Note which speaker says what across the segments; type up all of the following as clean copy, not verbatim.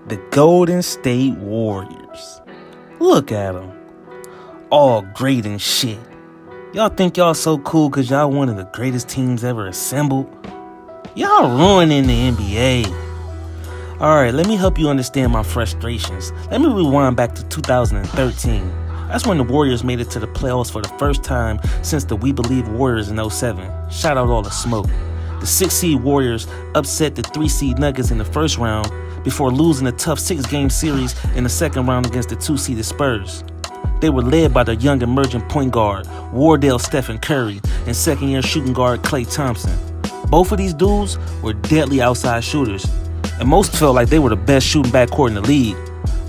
Speaker 1: the Golden State Warriors. Look at them. All great and shit. Y'all think y'all so cool because y'all one of the greatest teams ever assembled? Y'all ruining the NBA. Alright, let me help you understand my frustrations. Let me rewind back to 2013. That's when the Warriors made it to the playoffs for the first time since the We Believe Warriors in 07. Shout out all the smoke. The 6-seed Warriors upset the 3-seed Nuggets in the first round before losing a tough 6-game series in the second round against the 2-seeded Spurs. They were led by the young emerging point guard, Wardell Stephen Curry, and second-year shooting guard Klay Thompson. Both of these dudes were deadly outside shooters, and most felt like they were the best shooting backcourt in the league.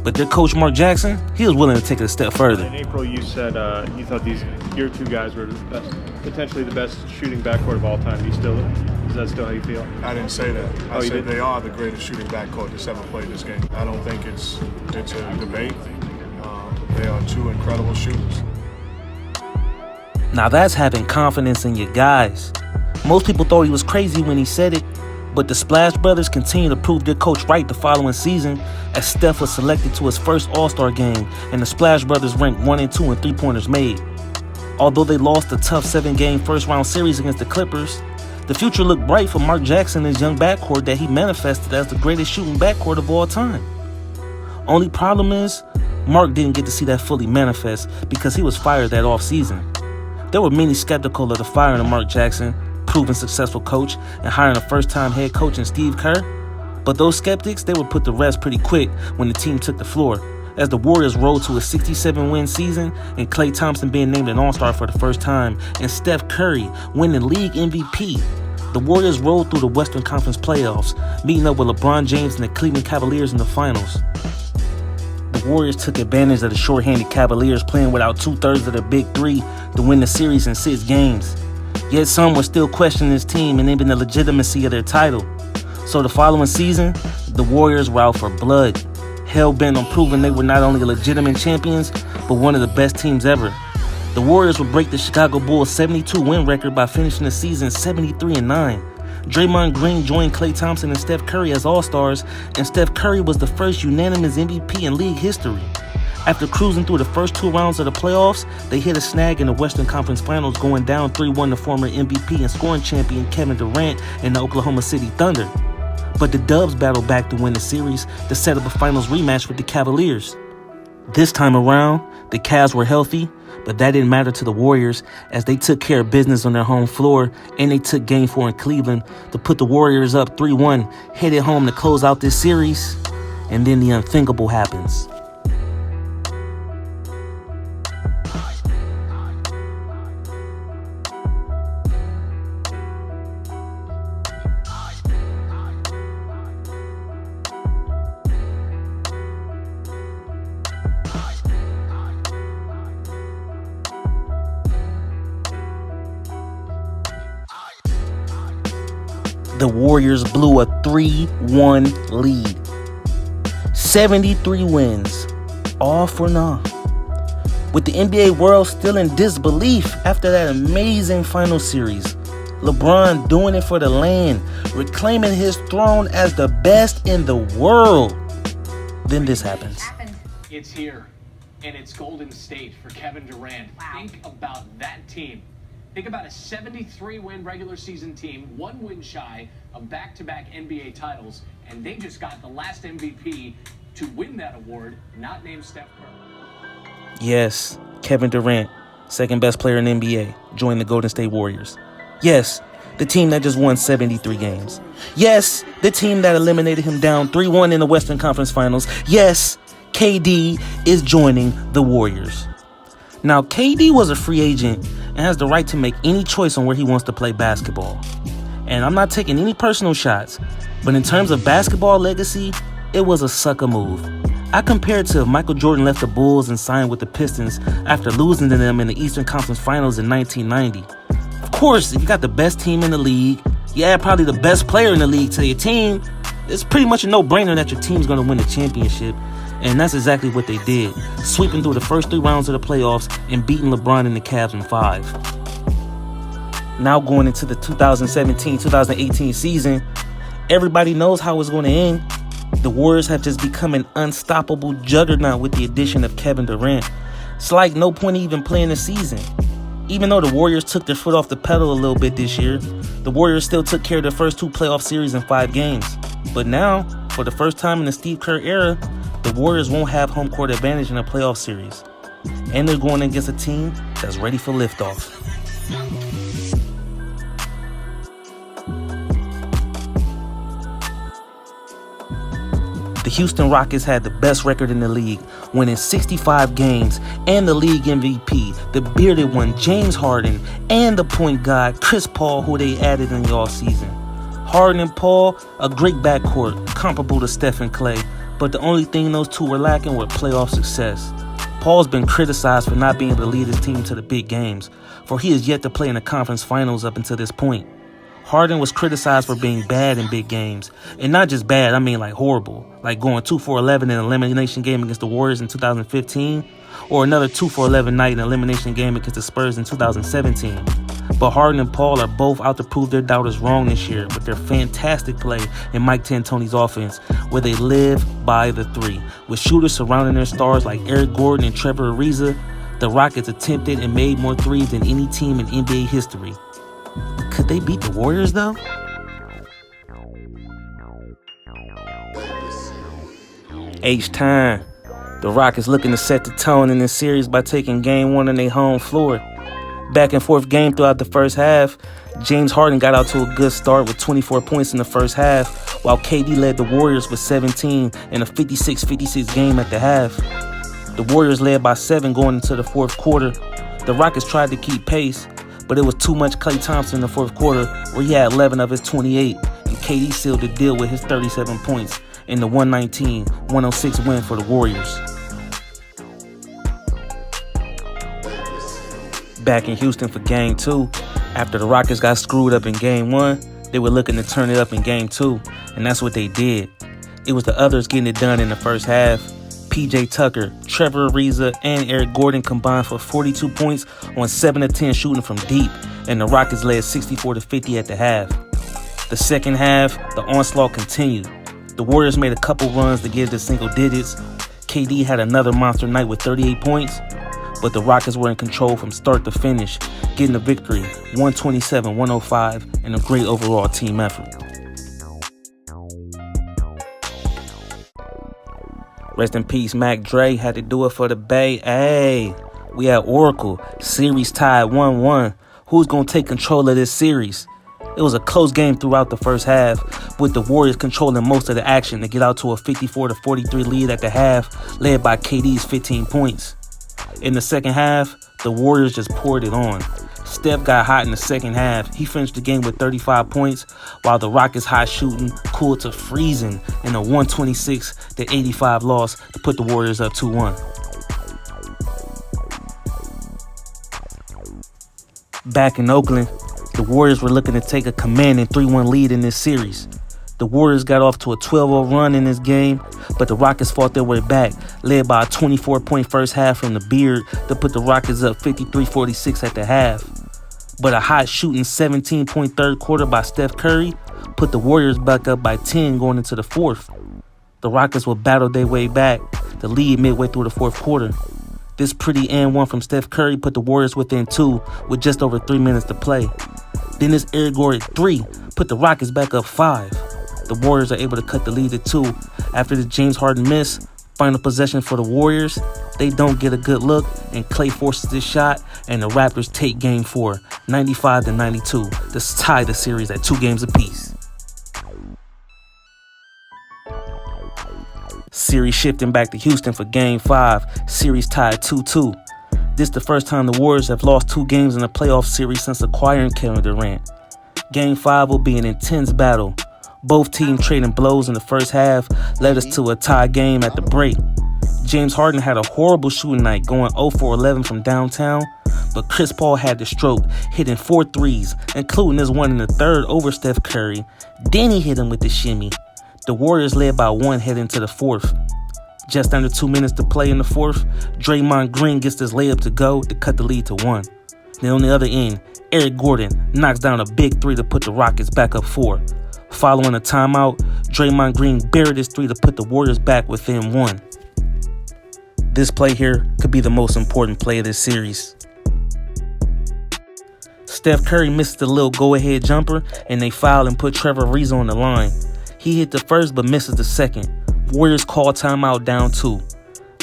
Speaker 1: But their coach, Mark Jackson, he was willing to take it a step further.
Speaker 2: In April, you said you thought your two guys were potentially the best shooting backcourt of all time. Is that still how you feel?
Speaker 3: I didn't say that. I said they are the greatest shooting backcourt that's ever played this game. I don't think it's a debate. They are two incredible shooters.
Speaker 1: Now that's having confidence in your guys. Most people thought he was crazy when he said it, but the Splash Brothers continue to prove their coach right the following season as Steph was selected to his first All-Star game and the Splash Brothers ranked 1 and 2 in three-pointers made. Although they lost a tough 7-game first-round series against the Clippers, the future looked bright for Mark Jackson and his young backcourt that he manifested as the greatest shooting backcourt of all time. Only problem is, Mark didn't get to see that fully manifest because he was fired that offseason. There were many skeptical of the firing of Mark Jackson, proven successful coach, and hiring a first-time head coach in Steve Kerr. But those skeptics, they were put to rest pretty quick when the team took the floor, as the Warriors rolled to a 67-win season and Klay Thompson being named an All-Star for the first time and Steph Curry winning league MVP. The Warriors rolled through the Western Conference playoffs, meeting up with LeBron James and the Cleveland Cavaliers in the finals. The Warriors took advantage of the shorthanded Cavaliers playing without 2/3 of their big three to win the series in 6 games. Yet some were still questioning this team and even the legitimacy of their title. So the following season, the Warriors were out for blood, hell-bent on proving they were not only legitimate champions, but one of the best teams ever. The Warriors would break the Chicago Bulls' 72-win record by finishing the season 73-9. Draymond Green joined Klay Thompson and Steph Curry as All-Stars, and Steph Curry was the first unanimous MVP in league history. After cruising through the first 2 rounds of the playoffs, they hit a snag in the Western Conference Finals, going down 3-1 to former MVP and scoring champion Kevin Durant and the Oklahoma City Thunder. But the Dubs battled back to win the series to set up a finals rematch with the Cavaliers. This time around, the Cavs were healthy, but that didn't matter to the Warriors as they took care of business on their home floor and they took Game 4 in Cleveland to put the Warriors up 3-1, headed home to close out this series, and then the unthinkable happens. The Warriors blew a 3-1 lead. 73 wins, all for naught. With the NBA world still in disbelief after that amazing final series, LeBron doing it for the land, reclaiming his throne as the best in the world. Then this happens.
Speaker 4: It's here, and it's Golden State for Kevin Durant. Wow. Think about that team. Think about a 73-win regular season team, 1 win shy of back-to-back NBA titles, and they just got the last MVP to win that award, not named Steph Curry.
Speaker 1: Yes, Kevin Durant, second best player in the NBA, joined the Golden State Warriors. Yes, the team that just won 73 games. Yes, the team that eliminated him down 3-1 in the Western Conference Finals. Yes, KD is joining the Warriors. Now, KD was a free agent and has the right to make any choice on where he wants to play basketball. And I'm not taking any personal shots, but in terms of basketball legacy, it was a sucker move. I compare it to if Michael Jordan left the Bulls and signed with the Pistons after losing to them in the Eastern Conference Finals in 1990. Of course, if you got the best team in the league, you add probably the best player in the league to your team, it's pretty much a no-brainer that your team's going to win the championship. And that's exactly what they did, sweeping through the first 3 rounds of the playoffs and beating LeBron and the Cavs in 5. Now going into the 2017-2018 season, everybody knows how it's going to end. The Warriors have just become an unstoppable juggernaut with the addition of Kevin Durant. It's like no point even playing the season. Even though the Warriors took their foot off the pedal a little bit this year, the Warriors still took care of their first 2 playoff series in 5 games. But now, for the first time in the Steve Kerr era, the Warriors won't have home court advantage in a playoff series. And they're going against a team that's ready for liftoff. The Houston Rockets had the best record in the league, winning 65 games, and the league MVP, the bearded one, James Harden, and the point guard, Chris Paul, who they added in the offseason. Harden and Paul, a great backcourt, comparable to Steph and Clay, but the only thing those two were lacking were playoff success. Paul's been criticized for not being able to lead his team to the big games, for he has yet to play in the conference finals up until this point. Harden was criticized for being bad in big games. And not just bad, I mean like horrible. Like going 2-for-11 in an elimination game against the Warriors in 2015, or another 2-for-11 night in an elimination game against the Spurs in 2017. But Harden and Paul are both out to prove their doubters wrong this year with their fantastic play in Mike D'Antoni's offense, where they live by the 3. With shooters surrounding their stars like Eric Gordon and Trevor Ariza, the Rockets attempted and made more threes than any team in NBA history. Could they beat the Warriors, though? H-time. The Rockets looking to set the tone in this series by taking Game 1 on their home floor. Back and forth game throughout the first half. James Harden got out to a good start with 24 points in the first half, while KD led the Warriors with 17 in a 56-56 game at the half. The Warriors led by 7 going into the fourth quarter. The Rockets tried to keep pace, but it was too much Klay Thompson in the fourth quarter, where he had 11 of his 28, and KD sealed the deal with his 37 points in the 119-106 win for the Warriors. Back in Houston for Game 2, after the Rockets got screwed up in Game 1, they were looking to turn it up in Game 2, and that's what they did. It was the others getting it done in the first half. PJ Tucker, Trevor Ariza, and Eric Gordon combined for 42 points on 7 of 10 shooting from deep, and the Rockets led 64-50 at the half. The second half, the onslaught continued. The Warriors made a couple runs to get to single digits. KD had another monster night with 38 points, but the Rockets were in control from start to finish, getting the victory 127-105 and a great overall team effort. Rest in peace, Mac Dre had to do it for the Bay. Hey, we had Oracle. Series tied 1-1. Who's going to take control of this series? It was a close game throughout the first half, with the Warriors controlling most of the action to get out to a 54-43 lead at the half, led by KD's 15 points. In the second half, the Warriors just poured it on. Steph got hot in the second half. He finished the game with 35 points, while the Rockets' hot shooting cooled to freezing in a 126-85 loss to put the Warriors up 2-1. Back in Oakland, the Warriors were looking to take a commanding 3-1 lead in this series. The Warriors got off to a 12-0 run in this game, but the Rockets fought their way back, led by a 24-point first half from the Beard to put the Rockets up 53-46 at the half. But a hot shooting 17-point third quarter by Steph Curry put the Warriors back up by 10 going into the fourth. The Rockets would battle their way back to lead midway through the fourth quarter. This pretty and one from Steph Curry put the Warriors within 2 with just over 3 minutes to play. Then this Eric Gordon 3 put the Rockets back up 5. The Warriors are able to cut the lead to 2 after the James Harden miss. Final possession for the Warriors. They don't get a good look, and Klay forces this shot, and the Raptors take Game 4, 95-92, to tie the series at 2 games apiece. Series shifting back to Houston for Game 5. Series tied 2-2. This is the first time the Warriors have lost 2 games in a playoff series since acquiring Kevin Durant. Game 5 will be an intense battle. Both teams trading blows in the first half led us to a tie game at the break. James Harden had a horrible shooting night, going 0-for-11 from downtown, but Chris Paul had the stroke, hitting 4 threes, including this one in the third over Steph Curry. Then he hit him with the shimmy. The Warriors led by 1 heading into the fourth. Just under 2 minutes to play in the fourth, Draymond Green gets this layup to go to cut the lead to 1. Then on the other end, Eric Gordon knocks down a big 3 to put the Rockets back up 4. Following a timeout, Draymond Green buried his three to put the Warriors back within one. This play here could be the most important play of this series. Steph Curry misses the little go-ahead jumper, and they foul and put Trevor Ariza on the line. He hit the first but misses the second. Warriors call timeout down 2.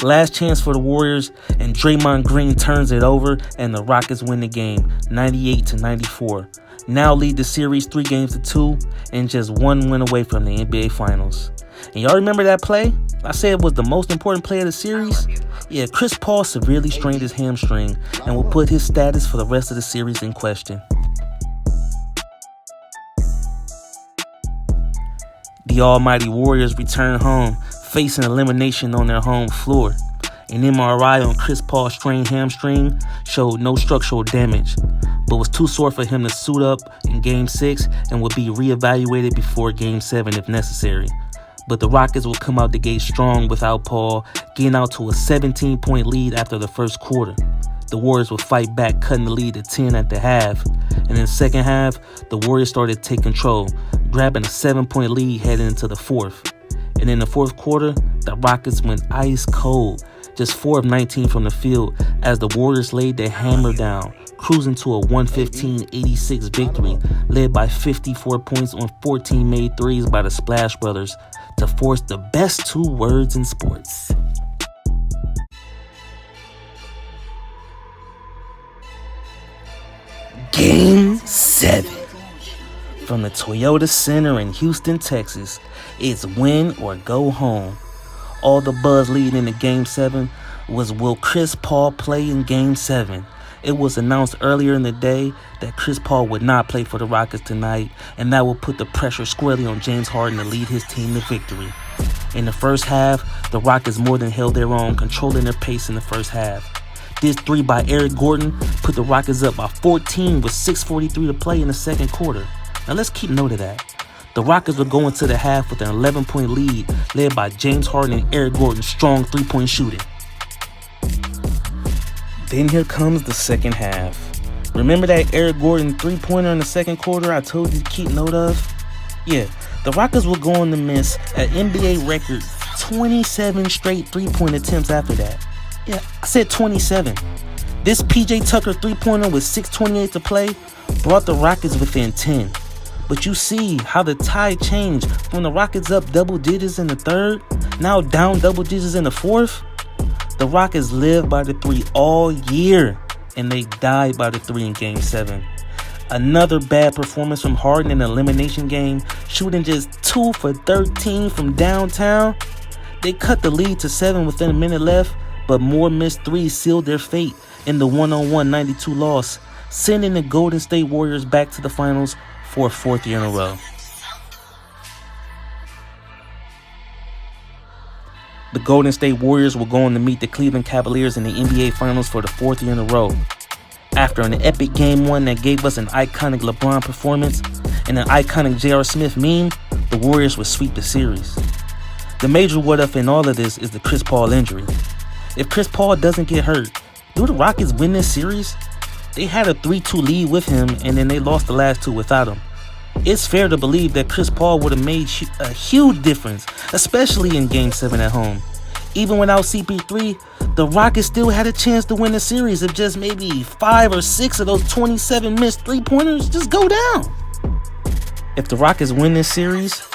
Speaker 1: Last chance for the Warriors, and Draymond Green turns it over, and the Rockets win the game, 98-94. Now lead the series 3-2, and just one win away from the NBA Finals. And y'all remember that play? I said it was the most important play of the series? Yeah, Chris Paul severely strained his hamstring and will put his status for the rest of the series in question. The almighty Warriors return home, facing elimination on their home floor. An MRI on Chris Paul's strained hamstring showed no structural damage, but was too sore for him to suit up in Game 6 and would be reevaluated before Game 7 if necessary. But the Rockets will come out the gate strong without Paul, getting out to a 17-point lead after the first quarter. The Warriors will fight back, cutting the lead to 10 at the half. And in the second half, the Warriors started to take control, grabbing a 7-point lead heading into the fourth. And in the fourth quarter, the Rockets went ice cold, just 4 of 19 from the field as the Warriors laid their hammer down, cruising to a 115-86 victory, led by 54 points on 14 made threes by the Splash Brothers to force the best 2 words in sports. Game 7. From the Toyota Center in Houston, Texas, it's win or go home. All the buzz leading into Game 7 was, will Chris Paul play in Game 7? It was announced earlier in the day that Chris Paul would not play for the Rockets tonight, and that will put the pressure squarely on James Harden to lead his team to victory. In the first half, the Rockets more than held their own, controlling their pace in the first half. This 3 by Eric Gordon put the Rockets up by 14 with 6:43 to play in the second quarter. Now let's keep note of that. The Rockets would go into the half with an 11-point lead, led by James Harden and Eric Gordon's strong 3-point shooting. Then here comes the second half. Remember that Eric Gordon 3-pointer in the second quarter I told you to keep note of? Yeah, the Rockets will go on to miss an NBA record 27 straight 3-point attempts after that. Yeah, I said 27. This PJ Tucker 3-pointer with 6:28 to play brought the Rockets within 10. But you see how the tide changed from the Rockets up double digits in the third, now down double digits in the fourth. The Rockets lived by the 3 all year, and they died by the 3 in Game 7. Another bad performance from Harden in the elimination game, shooting just 2 for 13 from downtown. They cut the lead to 7 within a minute left, but more missed 3s sealed their fate in the 1-on-1 92 loss, sending the Golden State Warriors back to the finals for a 4th year in a row. The Golden State Warriors will go on to meet the Cleveland Cavaliers in the NBA Finals for the 4th year in a row. After an epic Game 1 that gave us an iconic LeBron performance and an iconic J.R. Smith meme, the Warriors would sweep the series. The major what-if in all of this is the Chris Paul injury. If Chris Paul doesn't get hurt, do the Rockets win this series? They had a 3-2 lead with him, and then they lost the last 2 without him. It's fair to believe that Chris Paul would have made a huge difference, especially in Game 7 at home. Even without CP3, the Rockets still had a chance to win the series if just maybe 5 or 6 of those 27 missed 3-pointers just go down. If the Rockets win this series,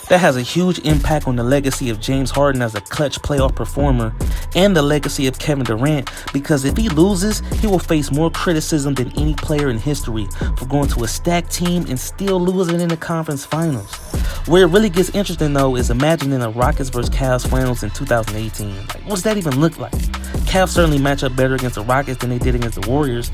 Speaker 1: that has a huge impact on the legacy of James Harden as a clutch playoff performer and the legacy of Kevin Durant, because if he loses, he will face more criticism than any player in history for going to a stacked team and still losing in the conference finals. Where it really gets interesting though is imagining a Rockets vs. Cavs finals in 2018. What does that even look like? Cavs certainly match up better against the Rockets than they did against the Warriors.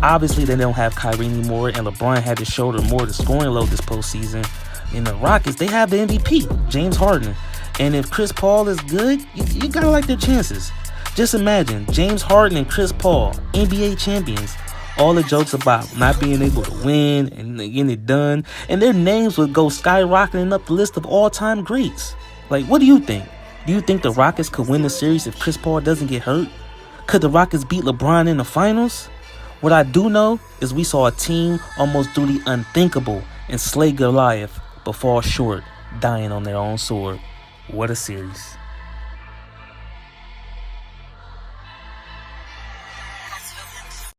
Speaker 1: Obviously they don't have Kyrie anymore, and LeBron had to shoulder more of the scoring load this postseason. In the Rockets, they have the MVP, James Harden. And if Chris Paul is good, you gotta like their chances. Just imagine James Harden and Chris Paul, NBA champions. All the jokes about not being able to win and getting it done, and their names would go skyrocketing up the list of all-time greats. Like, what do you think? Do you think the Rockets could win the series if Chris Paul doesn't get hurt? Could the Rockets beat LeBron in the finals? What I do know is we saw a team almost do the unthinkable and slay Goliath but fall short, dying on their own sword. What a series.